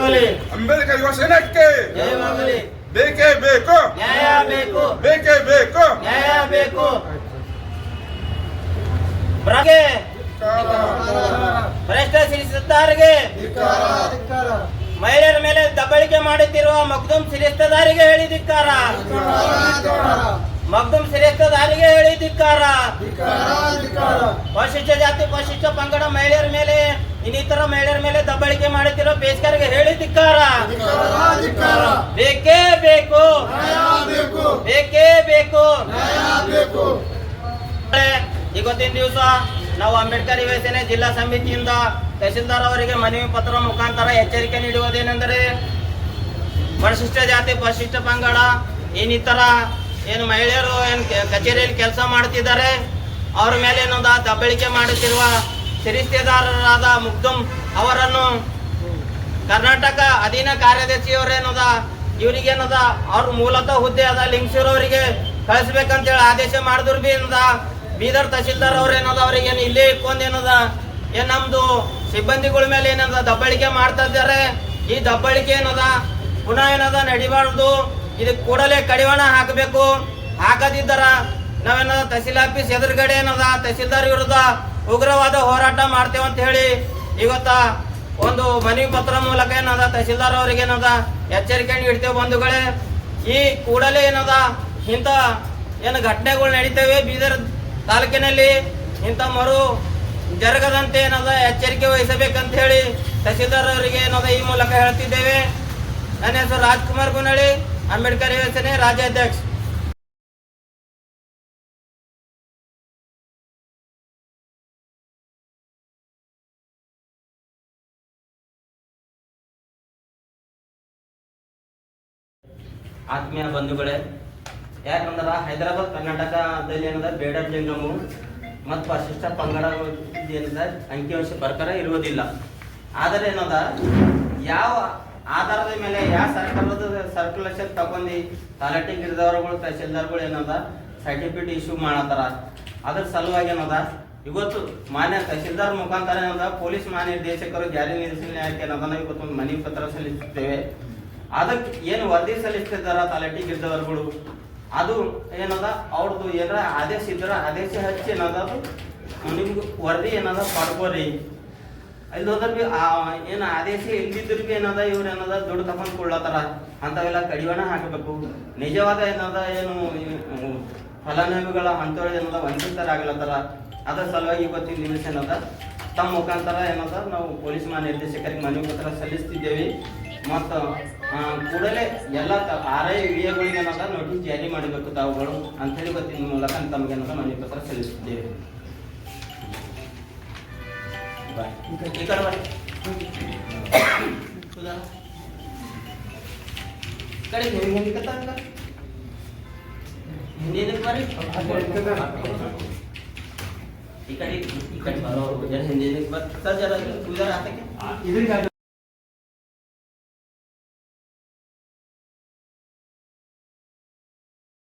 ಜಯವಾಗಲಿ. ಅಂಬೇಡ್ಕರ್ ಯುವ ಸೇನೆಗೆ ಜಯವಾಗಲಿ. ಬೇಕೇ ಬೇಕು, ನ್ಯಾಯ ಬೇಕು, ಬೇಕೇ ಬೇಕು, ನ್ಯಾಯ ಬೇಕು. ಭ್ರಷ್ಟ ಸಿರಿಸ್ತಾರಿಗೆ, ಮಹಿಳೆಯರ ಮೇಲೆ ದಬ್ಬಾಳಿಕೆ ಮಾಡುತ್ತಿರುವ ಮಗ್ದುಮ್ ಸಿರಿಸ್ತದಾರಿಗೆ ಹೇಳಿ ಧಿಕ್ಕಾರ. ಮಗ್ದುಮ್ ಸಿರಿಸ್ತದಾರಿಗೆ ಹೇಳಿ ಧಿಕ್ಕಾರ. ಪರಿಶಿಷ್ಟ ಜಾತಿ ಪರಿಶಿಷ್ಟ ಪಂಗಡ ಮಹಿಳೆಯರ ಮೇಲೆ ಇನ್ನಿತರ ಮಹಿಳೆಯರ ಮೇಲೆ ದಬ್ಬಾಳಿಕೆ ಮಾಡುತ್ತಿರುವ ಬೇಸ್ಕರಿಗೆ ಹೇಳಿ ಧಿಕ್ಕಾರ. ಬೇಕೇ ಬೇಕು, ಬೇಕೇ ಬೇಕು. ಇವತ್ತಿನ ದಿವಸ ನಾವು ಅಂಬೇಡ್ಕರ್ ಯುವ ಸೇನೆ ಜಿಲ್ಲಾ ಸಮಿತಿಯಿಂದ ತಹಸೀಲ್ದಾರ್ ಅವರಿಗೆ ಮನವಿ ಪತ್ರ ಮುಖಾಂತರ ಎಚ್ಚರಿಕೆ ನೀಡುವುದೇನೆಂದರೆ, ಪರಿಶಿಷ್ಟ ಜಾತಿ ಪರಿಶಿಷ್ಟ ಪಂಗಡ ಇನ್ನಿತರ ಏನು ಮಹಿಳೆಯರು ಏನು ಕಚೇರಿಯಲ್ಲಿ ಕೆಲಸ ಮಾಡುತ್ತಿದ್ದಾರೆ ಅವರ ಮೇಲೆ ಏನದ ದಬ್ಬಾಳಿಕೆ ಮಾಡುತ್ತಿರುವ ಸಿರಿಸ್ತೆದಾರರಾದ ಮುಗ್ದುಮ್ ಅವರನ್ನು ಕರ್ನಾಟಕ ಅಧೀನ ಕಾರ್ಯದರ್ಶಿಯವರೇನದ ಇವರಿಗೇನದ ಅವ್ರ ಮೂಲತಃ ಹುದ್ದೆ ಅದ ಲಿಂಗಸೂರವರಿಗೆ ಕಳಿಸ್ಬೇಕಂತೇಳಿ ಆದೇಶ ಮಾಡಿದ್ರು ಬಿ ಏನದ ಬೀದರ್ ತಹಸೀಲ್ದಾರ್ ಅವ್ರೇನದ ಅವ್ರಿಗೆ ಏನು ಇಲ್ಲೇ ಇಟ್ಕೊಂಡೇನದ ಏನ್ ನಮ್ದು ಸಿಬ್ಬಂದಿಗಳ ಮೇಲೆ ಏನದ ದಬ್ಬಾಳಿಕೆ ಮಾಡ್ತಾ ಇದ್ದಾರೆ. ಈ ದಬ್ಬಾಳಿಕೆ ಏನದ ಪುನಃ ಏನದ ನಡಿಬಾರ್ದು. ಇದಕ್ಕೆ ಕೂಡಲೇ ಕಡಿವಾಣ ಹಾಕಬೇಕು. ಹಾಕದಿದ್ದರ ನಾವೇನದ ತಹಸೀಲ್ ಆಫೀಸ್ ಎದುರುಗಡೆ ಏನದ ತಹಸೀಲ್ದಾರ್ ವಿರುದ್ಧ ಉಗ್ರವಾದ ಹೋರಾಟ ಮಾಡ್ತೇವೆ ಅಂತ ಹೇಳಿ ಇವತ್ತ ಒಂದು ಮನವಿ ಪತ್ರ ಮೂಲಕ ಏನದ ತಹಸೀಲ್ದಾರ್ ಅವರಿಗೆ ಏನದ ಎಚ್ಚರಿಕೆ ನೀಡ್ತೇವೆ ಬಂಧುಗಳೇ. ಈ ಕೂಡಲೇ ಏನದ ಇಂಥ ಏನು ಘಟನೆಗಳು ನಡೀತೇವೆ ಬೀದರ್ ತಾಲೂಕಿನಲ್ಲಿ ಇಂಥ ಮರು ಜರುಗದಂತೆ ಏನದ ಎಚ್ಚರಿಕೆ ವಹಿಸಬೇಕಂತ ಹೇಳಿ ತಹಸೀಲ್ದಾರ್ ಅವರಿಗೆ ಏನದ ಈ ಮೂಲಕ ಹೇಳ್ತಿದ್ದೇವೆ. ನನ್ನ ಹೆಸರು ರಾಜ್ಕುಮಾರ್ ಗುನಳಿ, ಅಂಬೇಡ್ಕರ್ ಯುವ ಸೇನೆ ರಾಜ್ಯಾಧ್ಯಕ್ಷ. ಆತ್ಮೀಯ ಬಂಧುಗಳೇ, ಯಾಕಂದ್ರೆ ಹೈದರಾಬಾದ್ ಕರ್ನಾಟಕದಲ್ಲಿ ಏನದ ಬೇಡರ್ ಜಂಗಮು ಮತ್ತು ಪರಿಶಿಷ್ಟ ಪಂಗಡ ಏನದ ಅಂಕಿಅಂಶ ಪ್ರಕಾರ ಇರುವುದಿಲ್ಲ. ಆದರೆ ಏನದ ಯಾವ ಆಧಾರದ ಮೇಲೆ ಯಾವ ಸರ್ಕಾರದ ಸರ್ಕ್ಯುಲೇಷನ್ ತಗೊಂಡು ತಲಾಟಿ ಗಿರಿದವರುಗಳು ತಹಸೀಲ್ದಾರ್ಗಳು ಏನದ ಸರ್ಟಿಫಿಕೇಟ್ ಇಶ್ಯೂ ಮಾಡತ್ತಾರ. ಅದ್ರ ಸಲುವಾಗಿ ಏನದ ಇವತ್ತು ಮಾನ್ಯ ತಹಸೀಲ್ದಾರ್ ಮುಖಾಂತರ ಏನದ ಪೊಲೀಸ್ ಮಹಾನಿರ್ದೇಶಕರು ಜಾರಿ ನಿರ್ದೇಶನ ಏನದ ಇವತ್ತು ಮನವಿ ಪತ್ರ ಸಲ್ಲಿಸುತ್ತೇವೆ. ಅದಕ್ಕೆ ಏನು ವರದಿ ಸಲ್ಲಿಸ್ತಿದ್ದಾರ ತಲಾಟಿ ಗಿರಿದವರುಗಳು ಅದು ಏನದ ಅವ್ರದ್ದು ಏನಾರ ಆದೇಶ ಇದ್ರ ಆದೇಶ ಹಚ್ಚಿ ಏನದ ನಿಮ್ಗೆ ವರದಿ ಏನದ ಪಡ್ಕೋರಿ. ಅಲ್ಲಿ ಹೋದ್ರ ಬಿ ಏನು ಆದೇಶ ಇಲ್ದಿದ್ರು ಬಿ ಏನದ ಇವ್ರು ಏನದ ದುಡ್ಡು ತಗೊಂಡ್ ಕೊಡ್ಲತ್ತಾರ. ಅಂತವೆಲ್ಲ ಕಡಿವಾಣ ಹಾಕಬೇಕು. ನಿಜವಾದ ಏನದ ಏನು ಫಲಾನುಭವಿಗಳ ಅಂತೇಳಿ ಏನದ ವಂಚಿತರಾಗ್ಲತ್ತಾರ. ಅದ್ರ ಸಲುವಾಗಿ ಇವತ್ತಿನ ದಿವಸ ಏನದ ತಮ್ಮ ಮುಖಾಂತರ ಏನದ ನಾವು ಪೊಲೀಸ್ ಮಹಾನಿರ್ದೇಶಕರಿಗೆ ಮನವಿ ಪತ್ರ ಸಲ್ಲಿಸ್ತಿದ್ದೇವೆ. ಮತ್ತು ಕೂಡಲೇ ಎಲ್ಲ RI ವಿಡಿಯೋಗಳಿಗೆ ಏನದ ನೋಟಿಸ್ ಜಾರಿ ಮಾಡಬೇಕು ತಾವುಗಳು ಅಂತೇಳಿ ಇವತ್ತಿನ ಮೂಲಕ ತಮಗೆ ಏನದ ಮನವಿ ಪತ್ರ ಸಲ್ಲಿಸುತ್ತೇವೆ. ಈ ಕಡೆ ಬರ್ರಿ, ಕಡೆ ಹಿಂದಿನ ಬರ್ರಿ, ಈ ಕಡೆ ಬರೋರು ಜನ ಹಿಂದಿನ ಬರ್ತಾರೆ ಜರ ಆತಕ್ಕೆ